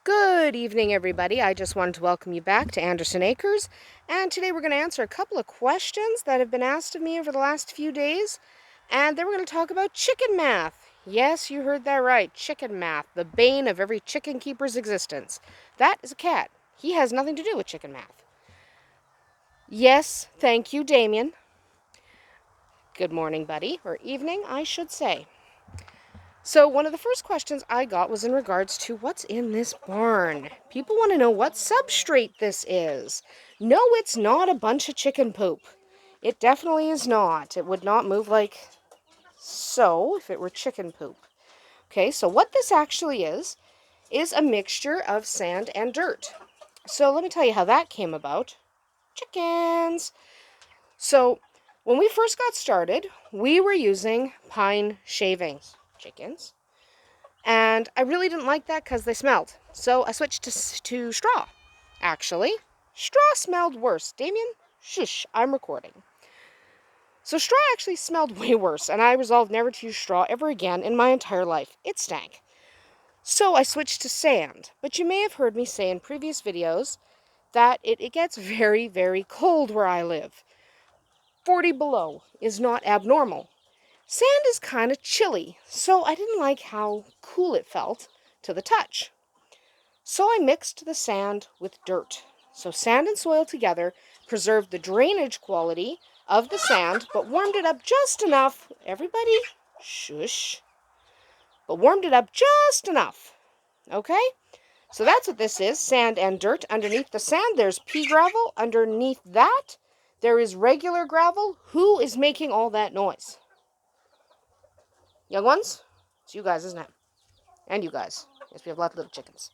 Good evening, everybody. I just wanted to welcome you back to Andersen Acres, and today we're going to answer a couple of questions that have been asked of me over the last few days, and then we're going to talk about chicken math. Yes, you heard that right, chicken math, the bane of every chicken keeper's existence. That is a cat. He has nothing to do with chicken math. Yes, thank you, Damien. Good morning, buddy, or evening, I should say. So one of the first questions I got was in regards to what's in this barn. People want to know what substrate this is. No, it's not a bunch of chicken poop. It definitely is not. It would not move like so if it were chicken poop. Okay, so what this actually is a mixture of sand and dirt. So let me tell you how that came about. Chickens. So when we first got started, we were using pine shavings. Chickens. And I really didn't like that because they smelled. So I switched to straw. Actually, straw smelled worse. Damien, shush, I'm recording. So straw actually smelled way worse, and I resolved never to use straw ever again in my entire life. It stank. So I switched to sand. But you may have heard me say in previous videos that it gets very, very cold where I live. 40 below is not abnormal. Sand is kind of chilly, so I didn't like how cool it felt to the touch. So I mixed the sand with dirt. So sand and soil together preserved the drainage quality of the sand, but warmed it up just enough. Everybody, shush. But warmed it up just enough. Okay? So that's what this is, sand and dirt. Underneath the sand, there's pea gravel. Underneath that, there is regular gravel. Who is making all that noise? Young ones? It's you guys, isn't it? And you guys. Yes, we have lots of little chickens.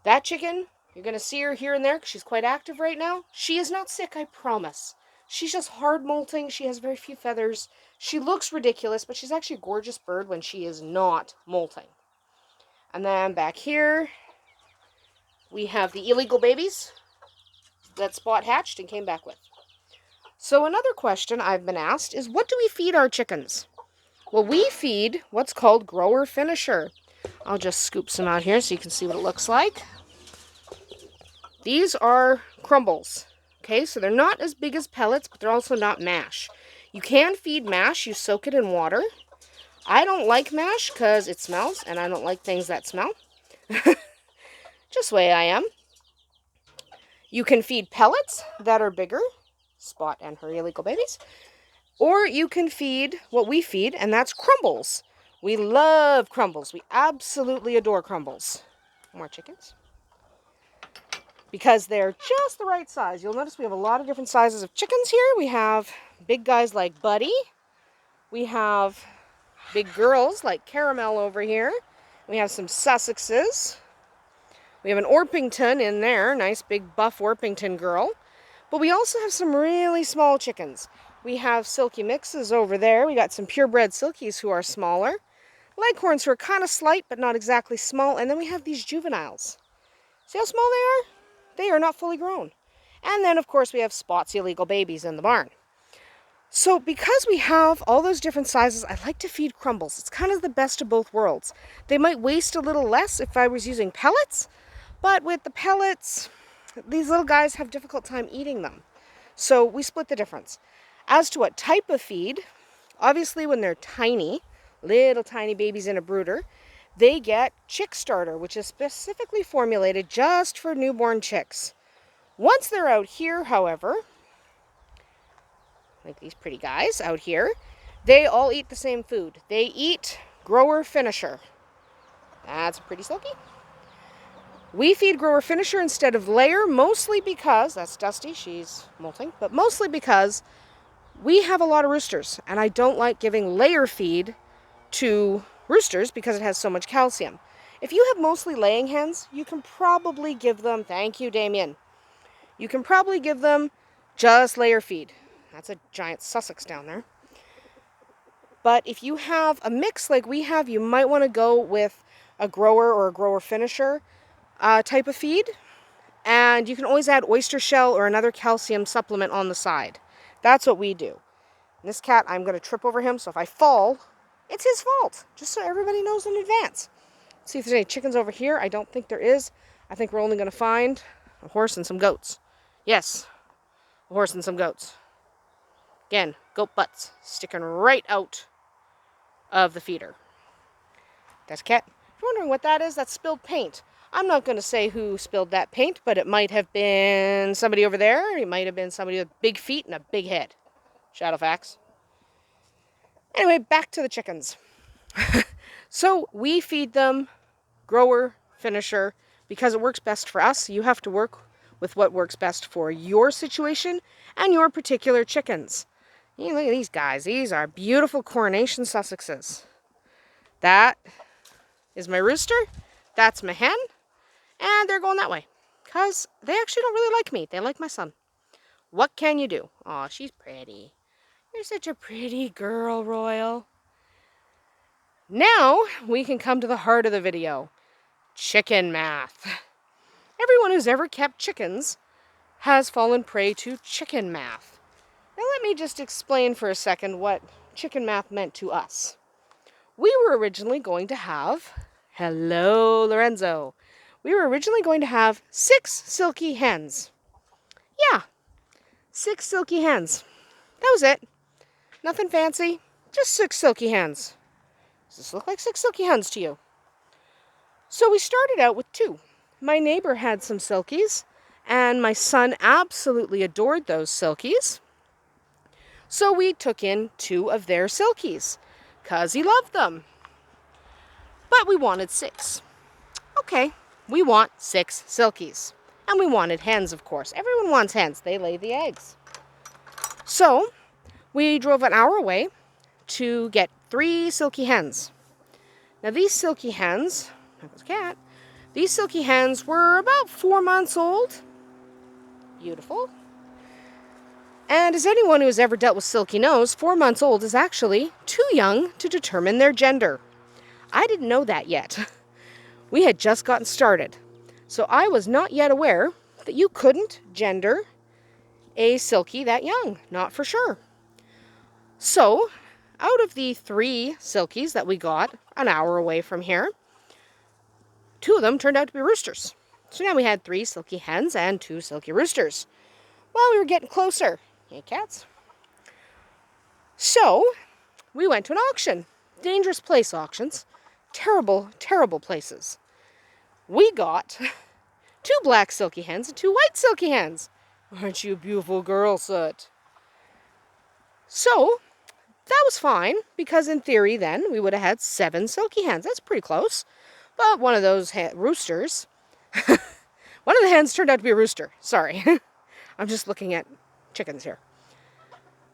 That chicken, you're going to see her here and there because she's quite active right now. She is not sick, I promise. She's just hard molting. She has very few feathers. She looks ridiculous, but she's actually a gorgeous bird when she is not molting. And then back here, we have the illegal babies that Spot hatched and came back with. So another question I've been asked is, what do we feed our chickens? Well, we feed what's called grower finisher. I'll just scoop some out here so you can see what it looks like. These are crumbles. Okay, so they're not as big as pellets, but they're also not mash. You can feed mash, you soak it in water. I don't like mash because it smells, and I don't like things that smell. Just the way I am. You can feed pellets that are bigger, Spot and her illegal babies. Or you can feed what we feed, and that's crumbles. We love crumbles. We absolutely adore crumbles. More chickens. Because they're just the right size. You'll notice we have a lot of different sizes of chickens here. We have big guys like Buddy. We have big girls like Caramel over here. We have some Sussexes. We have an Orpington in there. Nice big buff Orpington girl. But we also have some really small chickens. We have silky mixes over there. We got some purebred silkies who are smaller. Leghorns who are kind of slight but not exactly small. And then we have these juveniles. See how small they are? They are not fully grown. And then, of course, we have Spot's illegal babies in the barn. So because we have all those different sizes, I like to feed crumbles. It's kind of the best of both worlds. They might waste a little less if I was using pellets, but with the pellets, these little guys have a difficult time eating them. So we split the difference. As to what type of feed, obviously when they're tiny, little tiny babies in a brooder, they get chick starter, which is specifically formulated just for newborn chicks. Once they're out here, however, like these pretty guys out here, they all eat the same food. They eat grower finisher. That's pretty silky. We feed grower finisher instead of layer, mostly because, that's Dusty, she's molting, but mostly because we have a lot of roosters, and I don't like giving layer feed to roosters because it has so much calcium. If you have mostly laying hens, you can probably give them, thank you, Damien, you can probably give them just layer feed. That's a giant Sussex down there. But if you have a mix like we have, you might want to go with a grower or a grower finisher type of feed. And you can always add oyster shell or another calcium supplement on the side. That's what we do. And this cat, I'm going to trip over him, so if I fall, it's his fault, just so everybody knows in advance. See if there's any chickens over here. I don't think there is. I think we're only going to find a horse and some goats. Yes, a horse and some goats. Again, goat butts sticking right out of the feeder. That's a cat. If you're wondering what that is, that's spilled paint. I'm not going to say who spilled that paint, but it might have been somebody over there. It might have been somebody with big feet and a big head. Shadowfax. Anyway, back to the chickens. So we feed them grower, finisher, because it works best for us. You have to work with what works best for your situation and your particular chickens. You look at these guys. These are beautiful coronation Sussexes. That is my rooster. That's my hen. And they're going that way. Because they actually don't really like me. They like my son. What can you do? Aw, she's pretty. You're such a pretty girl, Royal. Now we can come to the heart of the video. Chicken math. Everyone who's ever kept chickens has fallen prey to chicken math. Now let me just explain for a second what chicken math meant to us. We were originally going to have, hello Lorenzo, we were originally going to have 6 silky hens. Yeah, 6 silky hens. That was it. Nothing fancy, just 6 silky hens. Does this look like 6 silky hens to you? So we started out with 2. My neighbor had some silkies, and my son absolutely adored those silkies. So we took in 2 of their silkies, because he loved them. But we wanted 6. Okay, we want 6 silkies. And we wanted hens, of course. Everyone wants hens. They lay the eggs. So we drove an hour away to get 3 silky hens. Now these silky hens, that was a cat, these silky hens were about 4 months old. Beautiful. And as anyone who has ever dealt with silky knows, 4 months old is actually too young to determine their gender. I didn't know that yet. We had just gotten started. So I was not yet aware that you couldn't gender a silky that young. Not for sure. So out of the 3 silkies that we got an hour away from here, 2 of them turned out to be roosters. So now we had 3 silky hens and 2 silky roosters. Well, we were getting closer. Hey, cats. So we went to an auction. Dangerous place auctions. Terrible, terrible places. We got 2 black silky hens and 2 white silky hens. Aren't you a beautiful girl, Soot? So that was fine, because in theory then we would have had 7 silky hens. That's pretty close. But one of those roosters, one of the hens turned out to be a rooster. Sorry. I'm just looking at chickens here.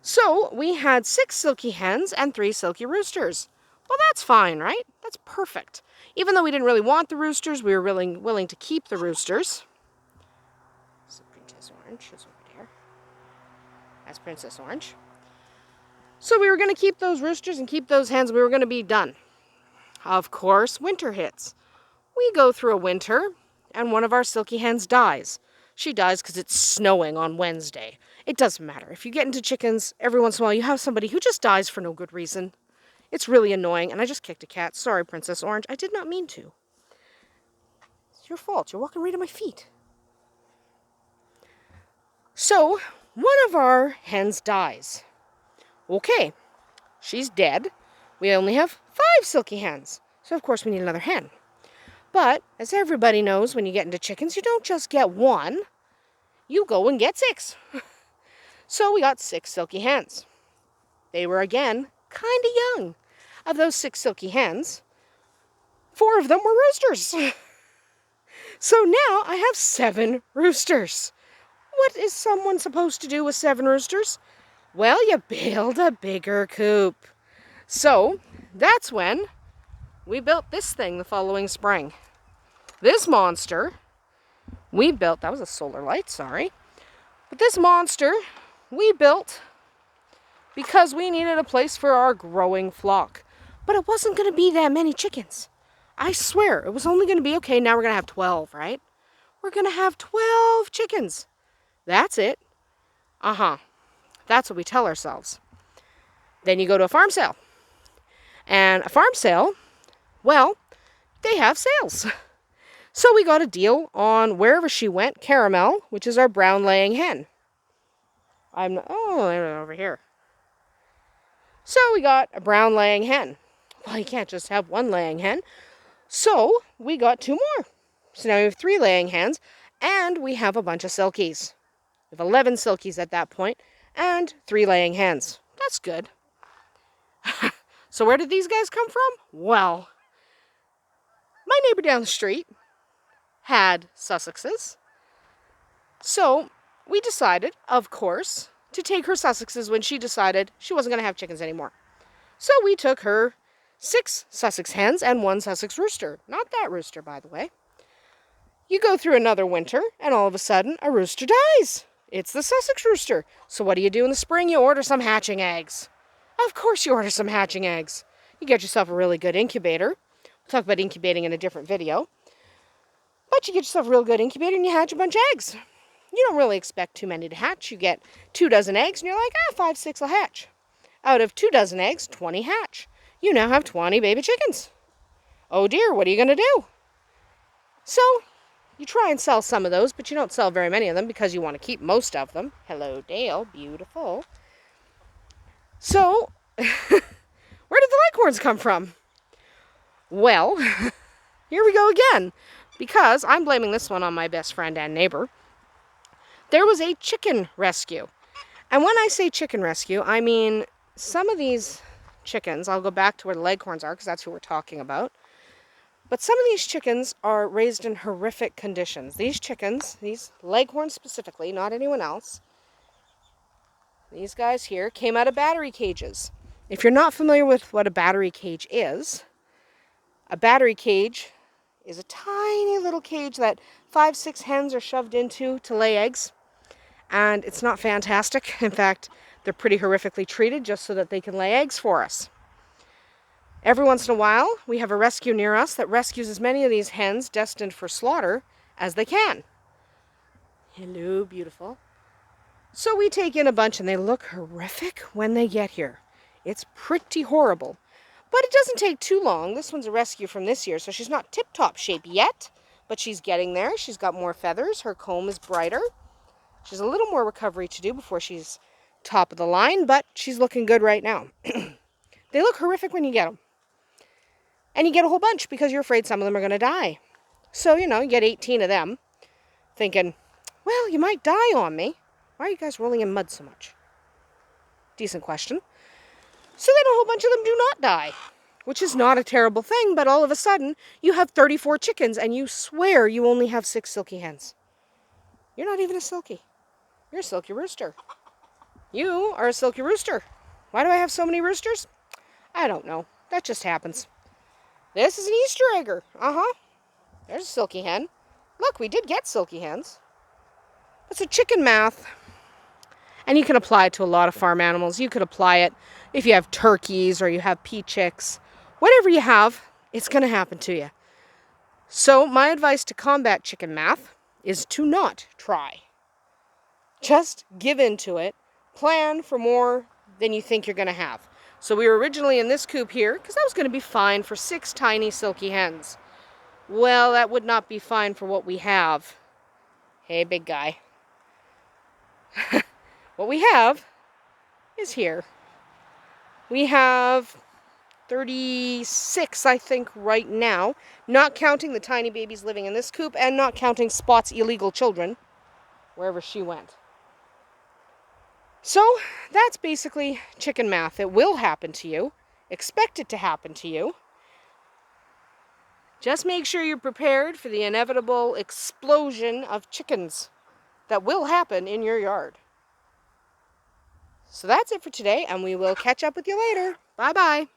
So we had 6 silky hens and 3 silky roosters. Well, that's fine, right? That's perfect. Even though we didn't really want the roosters, we were willing to keep the roosters. So Princess Orange is over there. That's Princess Orange. So we were going to keep those roosters and keep those hens. We were going to be done. Of course, winter hits. We go through a winter, and one of our silky hens dies. She dies because it's snowing on Wednesday. It doesn't matter. If you get into chickens, every once in a while you have somebody who just dies for no good reason. It's really annoying, and I just kicked a cat. Sorry, Princess Orange. I did not mean to. It's your fault. You're walking right at my feet. So, one of our hens dies. Okay, she's dead. We only have 5 silky hens. So, of course, we need another hen. But, as everybody knows, when you get into chickens, you don't just get 1. You go and get 6. So, we got 6 silky hens. They were, again, kind of young. Of those 6 silky hens, 4 of them were roosters. So now I have 7 roosters. What is someone supposed to do with 7 roosters? Well, you build a bigger coop. So that's when we built this thing the following spring. This monster we built, that was a solar light, sorry. But this monster we built because we needed a place for our growing flock. But it wasn't going to be that many chickens. I swear, it was only going to be, okay, now we're going to have 12, right? We're going to have 12 chickens. That's it. That's what we tell ourselves. Then you go to a farm sale. And a farm sale, well, they have sales. So we got a deal on wherever she went, Caramel, which is our brown laying hen. Over here. So we got a brown laying hen. Well, you can't just have one laying hen. So we got 2 more. So now we have 3 laying hens, and we have a bunch of silkies. We have 11 silkies at that point, and 3 laying hens. That's good. So where did these guys come from? Well, my neighbor down the street had Sussexes. So we decided, of course, to take her Sussexes when she decided she wasn't going to have chickens anymore. So we took her 6 Sussex hens and 1 Sussex rooster. Not that rooster, by the way. You go through another winter, and all of a sudden, a rooster dies. It's the Sussex rooster. So what do you do in the spring? You order some hatching eggs. Of course you order some hatching eggs. You get yourself a really good incubator. We'll talk about incubating in a different video. But you get yourself a real good incubator and you hatch a bunch of eggs. You don't really expect too many to hatch. You get 2 dozen eggs and you're like, 5, 6 will hatch. Out of 2 dozen eggs, 20 hatch. You now have 20 baby chickens. Oh dear, what are you going to do? So you try and sell some of those, but you don't sell very many of them because you want to keep most of them. Hello, Dale. Beautiful. So, where did the Leghorns come from? Well, here we go again. Because I'm blaming this one on my best friend and neighbor. There was a chicken rescue. And when I say chicken rescue, I mean some of these chickens, I'll go back to where the Leghorns are because that's who we're talking about. But some of these chickens are raised in horrific conditions. These chickens, these Leghorns specifically, not anyone else, these guys here came out of battery cages. If you're not familiar with what a battery cage is, a battery cage is a tiny little cage that 5, 6 hens are shoved into to lay eggs. And it's not fantastic. In fact, they're pretty horrifically treated just so that they can lay eggs for us. Every once in a while, we have a rescue near us that rescues as many of these hens destined for slaughter as they can. Hello, beautiful. So we take in a bunch and they look horrific when they get here. It's pretty horrible. But it doesn't take too long. This one's a rescue from this year, so she's not tip-top shape yet, but she's getting there. She's got more feathers. Her comb is brighter. She's a little more recovery to do before she's top of the line, but she's looking good right now. They look horrific when you get them. And you get a whole bunch because you're afraid some of them are going to die. So, you get 18 of them, thinking, well, you might die on me. Why are you guys rolling in mud so much? Decent question. So then a whole bunch of them do not die, which is not a terrible thing, but all of a sudden you have 34 chickens and you swear you only have 6 silky hens. You're not even a silky. You're a silky rooster. You are a silky rooster. Why do I have so many roosters? I don't know. That just happens. This is an Easter egger. There's a silky hen. Look, we did get silky hens. It's a chicken math. And you can apply it to a lot of farm animals. You could apply it if you have turkeys or you have pea chicks. Whatever you have, it's going to happen to you. So my advice to combat chicken math is to not try. Just give in to it. Plan for more than you think you're going to have. So we were originally in this coop here because that was going to be fine for 6 tiny silky hens. Well, that would not be fine for what we have. Hey, big guy. What we have is here. We have 36, I think, right now, not counting the tiny babies living in this coop and not counting Spot's illegal children, wherever she went. So that's basically chicken math. It will happen to you. Expect it to happen to you. Just make sure you're prepared for the inevitable explosion of chickens that will happen in your yard. So that's it for today, and we will catch up with you later. Bye-bye.